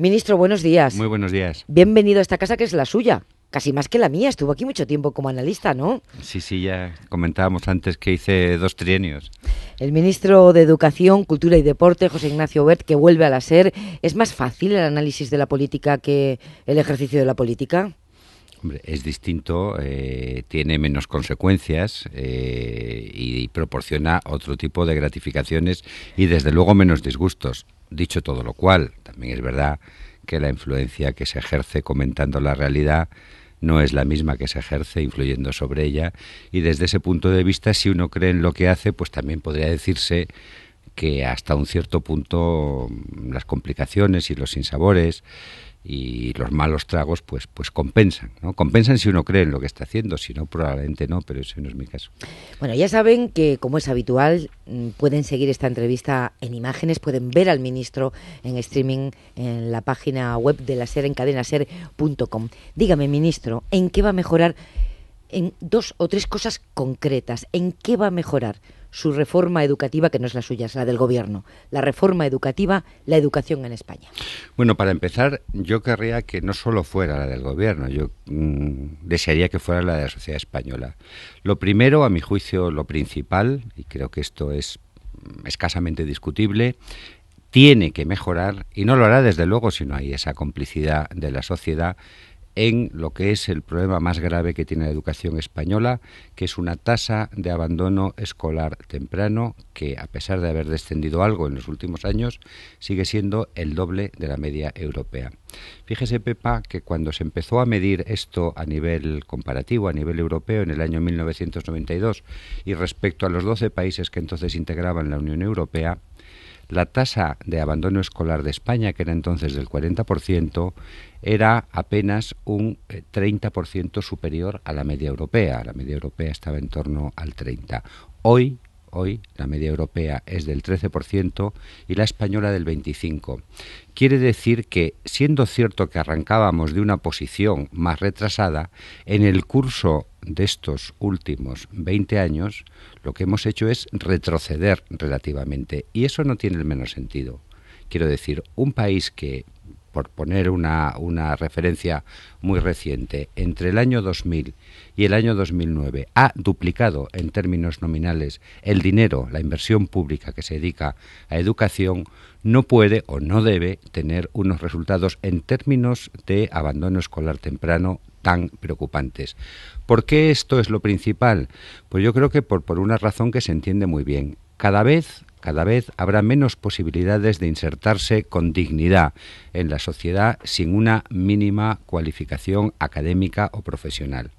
Ministro, buenos días. Muy buenos días. Bienvenido a esta casa que es la suya. Casi más que la mía. Estuvo aquí mucho tiempo como analista, ¿no? Sí, ya comentábamos antes que hice 2 trienios. El ministro de Educación, Cultura y Deporte, José Ignacio Wert, que vuelve a la SER. ¿Es más fácil el análisis de la política que el ejercicio de la política? Hombre, es distinto, tiene menos consecuencias y proporciona otro tipo de gratificaciones y desde luego menos disgustos. Dicho todo lo cual, también es verdad que la influencia que se ejerce comentando la realidad no es la misma que se ejerce influyendo sobre ella, y desde ese punto de vista, si uno cree en lo que hace, pues también podría decirse que hasta un cierto punto las complicaciones y los sinsabores y los malos tragos pues compensan, ¿no? Compensan si uno cree en lo que está haciendo, si no, probablemente no, pero ese no es mi caso. Bueno, ya saben que, como es habitual, pueden seguir esta entrevista en imágenes, pueden ver al ministro en streaming en la página web de la SER, en cadenaser.com. Dígame, ministro, ¿en qué va a mejorar, en 2 o 3 cosas concretas, en qué va a mejorar su reforma educativa, que no es la suya, es la del gobierno, la reforma educativa, la educación en España? Bueno, para empezar, yo querría que no solo fuera la del gobierno, yo desearía que fuera la de la sociedad española. Lo primero, a mi juicio, lo principal, y creo que esto es escasamente discutible, tiene que mejorar, y no lo hará desde luego si no hay esa complicidad de la sociedad, en lo que es el problema más grave que tiene la educación española, que es una tasa de abandono escolar temprano que, a pesar de haber descendido algo en los últimos años, sigue siendo el doble de la media europea. Fíjese, Pepa, que cuando se empezó a medir esto a nivel comparativo, a nivel europeo, en el año 1992, y respecto a los 12 países que entonces integraban la Unión Europea, la tasa de abandono escolar de España, que era entonces del 40%, era apenas un 30% superior a la media europea. La media europea estaba en torno al 30%. Hoy la media europea es del 13% y la española del 25%. Quiere decir que, siendo cierto que arrancábamos de una posición más retrasada, en el curso de estos últimos 20 años, lo que hemos hecho es retroceder relativamente, y eso no tiene el menor sentido. Quiero decir, un país que, por poner una referencia muy reciente, entre el año 2000 y el año 2009 ha duplicado en términos nominales el dinero, la inversión pública que se dedica a educación, no puede o no debe tener unos resultados en términos de abandono escolar temprano tan preocupantes. ¿Por qué esto es lo principal? Pues yo creo que por una razón que se entiende muy bien. Cada vez habrá menos posibilidades de insertarse con dignidad en la sociedad sin una mínima cualificación académica o profesional.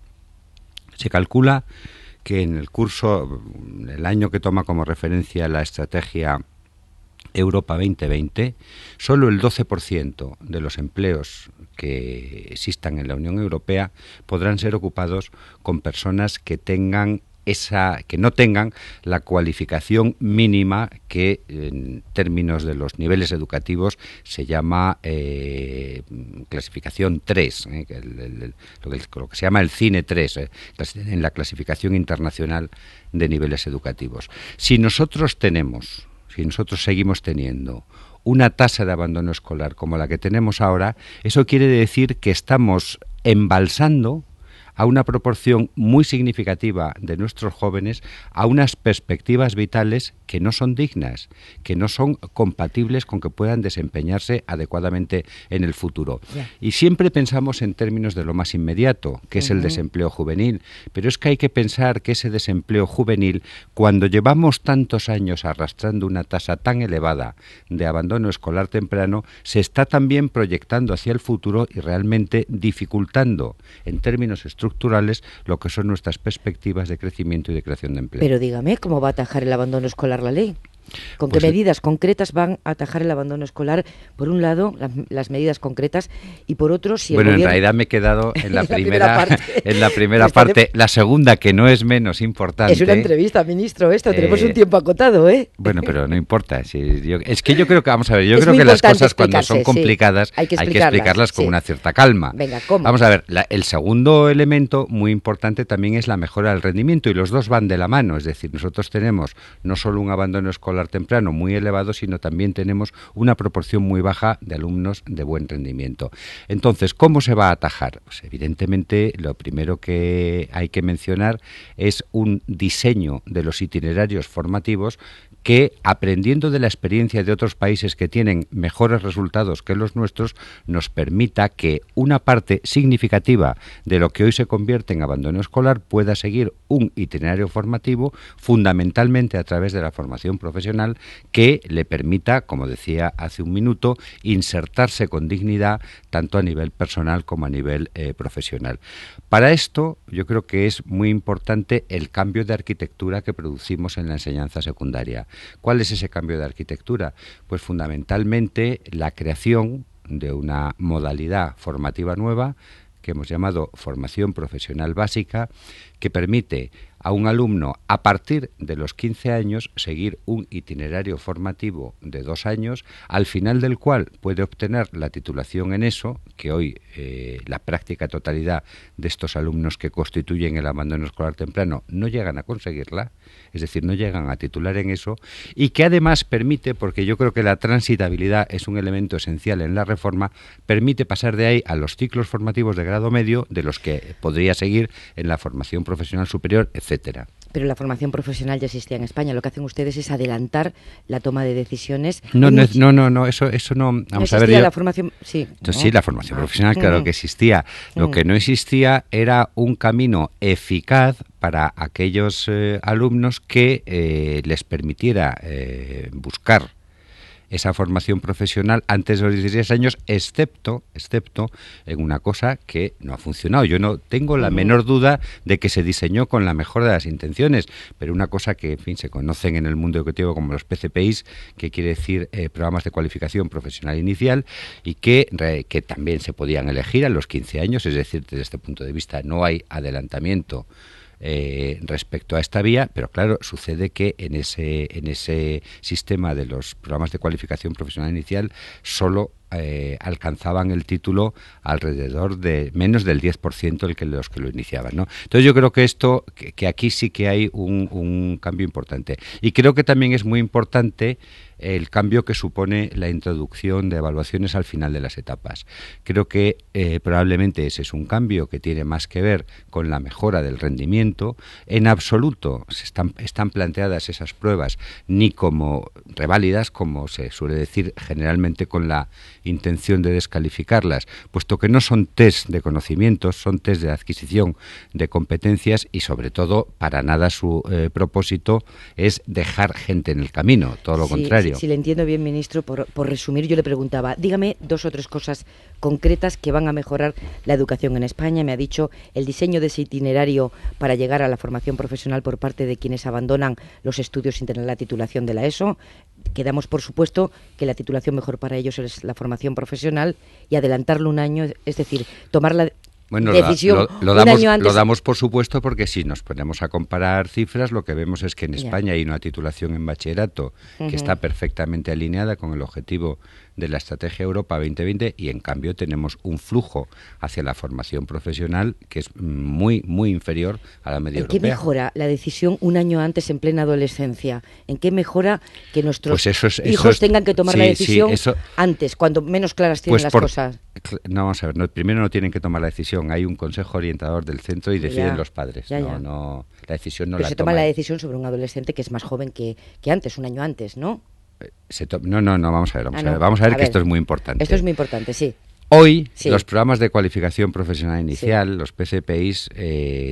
Se calcula que en el año que toma como referencia la estrategia Europa 2020, solo el 12% de los empleos que existan en la Unión Europea podrán ser ocupados con personas que no tengan la cualificación mínima que, en términos de los niveles educativos, se llama clasificación 3, lo que se llama el CINE 3, en la clasificación internacional de niveles educativos. Si nosotros seguimos teniendo una tasa de abandono escolar como la que tenemos ahora, eso quiere decir que estamos embalsando a una proporción muy significativa de nuestros jóvenes a unas perspectivas vitales que no son dignas, que no son compatibles con que puedan desempeñarse adecuadamente en el futuro. Yeah. Y siempre pensamos en términos de lo más inmediato, que es el desempleo juvenil, pero es que hay que pensar que ese desempleo juvenil, cuando llevamos tantos años arrastrando una tasa tan elevada de abandono escolar temprano, se está también proyectando hacia el futuro y realmente dificultando en términos estructurales lo que son nuestras perspectivas de crecimiento y de creación de empleo. Pero dígame, ¿cómo va a atajar el abandono escolar la ley? ¿Con qué medidas concretas van a atajar el abandono escolar? Por un lado, las medidas concretas, y por otro, si el Bueno, gobierno... en realidad me he quedado en la primera parte. La segunda, que no es menos importante. Es una entrevista, ministro, esto. Tenemos un tiempo acotado, ¿eh? Bueno, pero no importa. Es que yo creo que, vamos a ver, yo creo que las cosas cuando son complicadas sí, hay que explicarlas con una cierta calma. Venga, ¿cómo? Vamos a ver, el segundo elemento muy importante también es la mejora del rendimiento, y los dos van de la mano. Es decir, nosotros tenemos no solo un abandono escolar escolar temprano muy elevado, sino también tenemos una proporción muy baja de alumnos de buen rendimiento. Entonces, ¿cómo se va a atajar? Pues evidentemente lo primero que hay que mencionar es un diseño de los itinerarios formativos que, aprendiendo de la experiencia de otros países que tienen mejores resultados que los nuestros, nos permita que una parte significativa de lo que hoy se convierte en abandono escolar pueda seguir un itinerario formativo, fundamentalmente a través de la formación profesional, que le permita, como decía hace un minuto, insertarse con dignidad tanto a nivel personal como a nivel profesional. Para esto, yo creo que es muy importante el cambio de arquitectura que producimos en la enseñanza secundaria. ¿Cuál es ese cambio de arquitectura? Pues fundamentalmente la creación de una modalidad formativa nueva que hemos llamado formación profesional básica, que permite a un alumno, a partir de los 15 años, seguir un itinerario formativo de 2 años, al final del cual puede obtener la titulación en eso, que hoy la práctica totalidad de estos alumnos que constituyen el abandono escolar temprano no llegan a conseguirla, es decir, no llegan a titular en eso, y que además permite, porque yo creo que la transitabilidad es un elemento esencial en la reforma, permite pasar de ahí a los ciclos formativos de grado medio, de los que podría seguir en la formación profesional superior, etcétera. Pero la formación profesional ya existía en España. Lo que hacen ustedes es adelantar la toma de decisiones. No, eso no. Vamos a ver. La formación, sí. Entonces, sí, la formación profesional, claro que existía. Lo que no existía era un camino eficaz para aquellos alumnos que les permitiera buscar esa formación profesional antes de los 16 años, excepto en una cosa que no ha funcionado. Yo no tengo la menor duda de que se diseñó con la mejor de las intenciones, pero una cosa que, en fin, se conocen en el mundo educativo como los PCPIs, que quiere decir programas de cualificación profesional inicial, y que también se podían elegir a los 15 años, es decir, desde este punto de vista no hay adelantamiento respecto a esta vía, pero claro, sucede que en ese sistema de los programas de cualificación profesional inicial solo alcanzaban el título alrededor de menos del 10% los que lo iniciaban, ¿no? Entonces yo creo que que aquí sí que hay un cambio importante, y creo que también es muy importante el cambio que supone la introducción de evaluaciones al final de las etapas. Creo que probablemente ese es un cambio que tiene más que ver con la mejora del rendimiento. En absoluto están planteadas esas pruebas ni como reválidas, como se suele decir generalmente con la intención de descalificarlas, puesto que no son test de conocimientos, son test de adquisición de competencias, y sobre todo para nada su propósito es dejar gente en el camino, todo lo contrario. Si le entiendo bien, ministro, por resumir, yo le preguntaba, dígame 2 o 3 cosas concretas que van a mejorar la educación en España. Me ha dicho el diseño de ese itinerario para llegar a la formación profesional por parte de quienes abandonan los estudios sin tener la titulación de la ESO. Quedamos, por supuesto, que la titulación mejor para ellos es la formación profesional, y adelantarlo un año, es decir, tomar la decisión un año antes. Lo damos por supuesto, porque si nos ponemos a comparar cifras, lo que vemos es que en España hay una titulación en bachillerato que está perfectamente alineada con el objetivo de la Estrategia Europa 2020, y en cambio tenemos un flujo hacia la formación profesional que es muy, muy inferior a la media europea. ¿En qué mejora la decisión un año antes, en plena adolescencia? ¿En qué mejora que nuestros hijos tengan que tomar la decisión antes, cuando menos claras tienen las cosas? No, vamos a ver, primero no tienen que tomar la decisión, hay un consejo orientador del centro y deciden los padres. No, la decisión no la toma. Pero se toma la decisión sobre un adolescente que es más joven que antes, un año antes, ¿no? Vamos a ver que esto es muy importante. Esto es muy importante, sí. Hoy, los programas de cualificación profesional inicial, los PCPIs,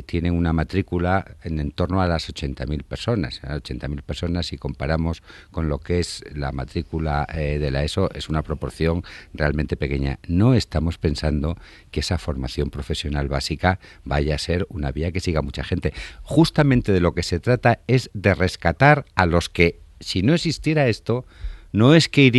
tienen una matrícula en torno a las 80.000 personas. 80.000 personas, si comparamos con lo que es la matrícula de la ESO, es una proporción realmente pequeña. No estamos pensando que esa formación profesional básica vaya a ser una vía que siga mucha gente. Justamente de lo que se trata es de rescatar a los que, si no existiera esto, no es que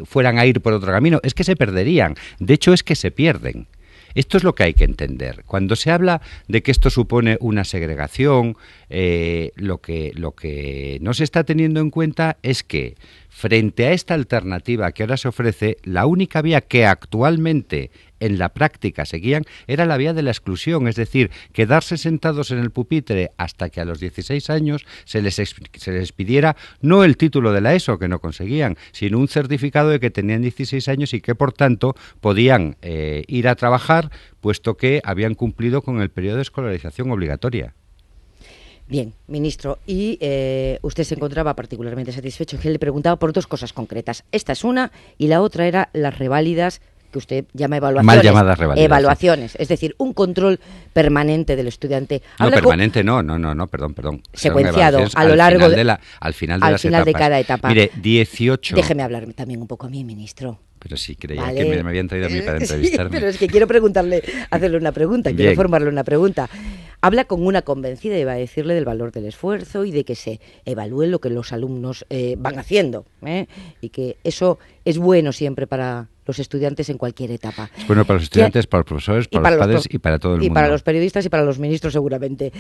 fueran a ir por otro camino, es que se perderían. De hecho, es que se pierden. Esto es lo que hay que entender. Cuando se habla de que esto supone una segregación, lo que no se está teniendo en cuenta es que, frente a esta alternativa que ahora se ofrece, la única vía que actualmente en la práctica seguían era la vía de la exclusión, es decir, quedarse sentados en el pupitre hasta que a los 16 años se les pidiera no el título de la ESO, que no conseguían, sino un certificado de que tenían 16 años y que, por tanto, podían ir a trabajar, puesto que habían cumplido con el periodo de escolarización obligatoria. Bien, ministro, y usted se encontraba particularmente satisfecho, que le preguntaba por dos cosas concretas. Esta es una, y la otra era las reválidas, que usted llama evaluaciones. Mal llamadas reválidas. Evaluaciones, es decir, un control permanente del estudiante. No, permanente no, perdón. Secuenciado a lo largo al final de cada etapa. Mire, 18... Déjeme hablar también un poco a mí, ministro. Pero sí, creía que me habían traído a mí para entrevistarme. Sí, pero es que quiero hacerle una pregunta, quiero formarle una pregunta. Habla con una convencida y va a decirle del valor del esfuerzo y de que se evalúe lo que los alumnos van haciendo, y que eso es bueno siempre para los estudiantes en cualquier etapa. Es bueno para los estudiantes, para los profesores, para los padres y para todo el mundo. Y para los periodistas y para los ministros seguramente.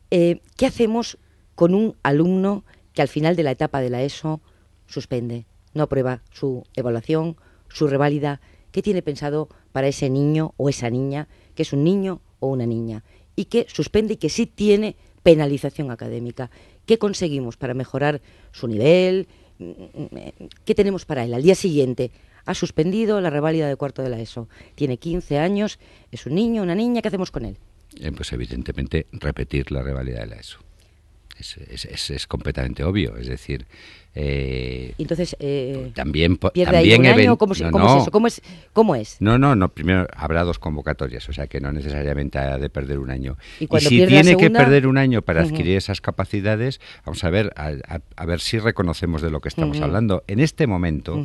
¿Qué hacemos con un alumno que al final de la etapa de la ESO suspende, no aprueba su evaluación, su reválida? ¿Qué tiene pensado para ese niño o esa niña, que es un niño o una niña, y que suspende y que sí tiene penalización académica? ¿Qué conseguimos para mejorar su nivel? ¿Qué tenemos para él? Al día siguiente ha suspendido la reválida de cuarto de la ESO. Tiene 15 años, es un niño, una niña, ¿qué hacemos con él? Pues evidentemente repetir la reválida de la ESO. Es completamente obvio, es decir... Entonces, ¿pierde ahí un año? ¿Cómo es eso? ¿Cómo es? No, primero habrá 2 convocatorias, o sea que no necesariamente ha de perder un año. Y si tiene que perder un año para adquirir esas capacidades, vamos a ver si reconocemos de lo que estamos hablando. En este momento,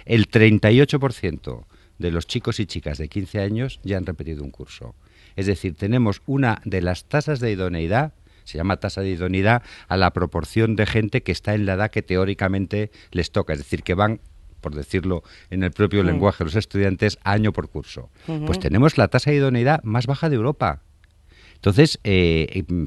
el 38% de los chicos y chicas de 15 años ya han repetido un curso. Es decir, tenemos una de las tasas de idoneidad. Se llama tasa de idoneidad a la proporción de gente que está en la edad que teóricamente les toca, es decir, que van, por decirlo en el propio lenguaje, los estudiantes año por curso. Pues tenemos la tasa de idoneidad más baja de Europa. Entonces,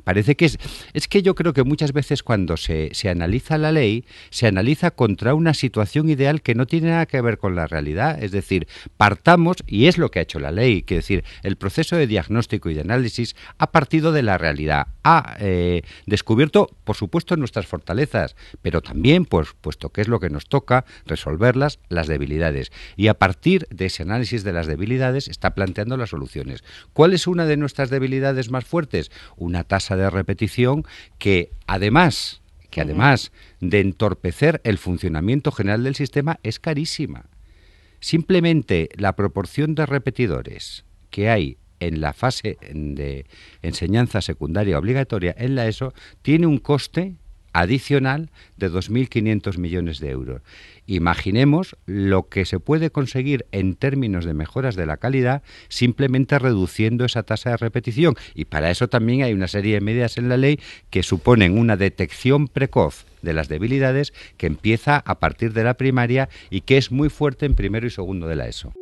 parece que es que yo creo que muchas veces cuando se analiza la ley, se analiza contra una situación ideal que no tiene nada que ver con la realidad. Es decir, partamos, y es lo que ha hecho la ley, que es decir, el proceso de diagnóstico y de análisis ha partido de la realidad, ha descubierto, por supuesto, nuestras fortalezas, pero también, pues, puesto que es lo que nos toca, resolverlas, las debilidades. Y a partir de ese análisis de las debilidades, está planteando las soluciones. ¿Cuál es una de nuestras debilidades más fuertes? Una tasa de repetición que además de entorpecer el funcionamiento general del sistema es carísima. Simplemente la proporción de repetidores que hay en la fase de enseñanza secundaria obligatoria en la ESO tiene un coste adicional de 2.500 millones de euros. Imaginemos lo que se puede conseguir en términos de mejoras de la calidad simplemente reduciendo esa tasa de repetición. Y para eso también hay una serie de medidas en la ley que suponen una detección precoz de las debilidades que empieza a partir de la primaria y que es muy fuerte en primero y segundo de la ESO.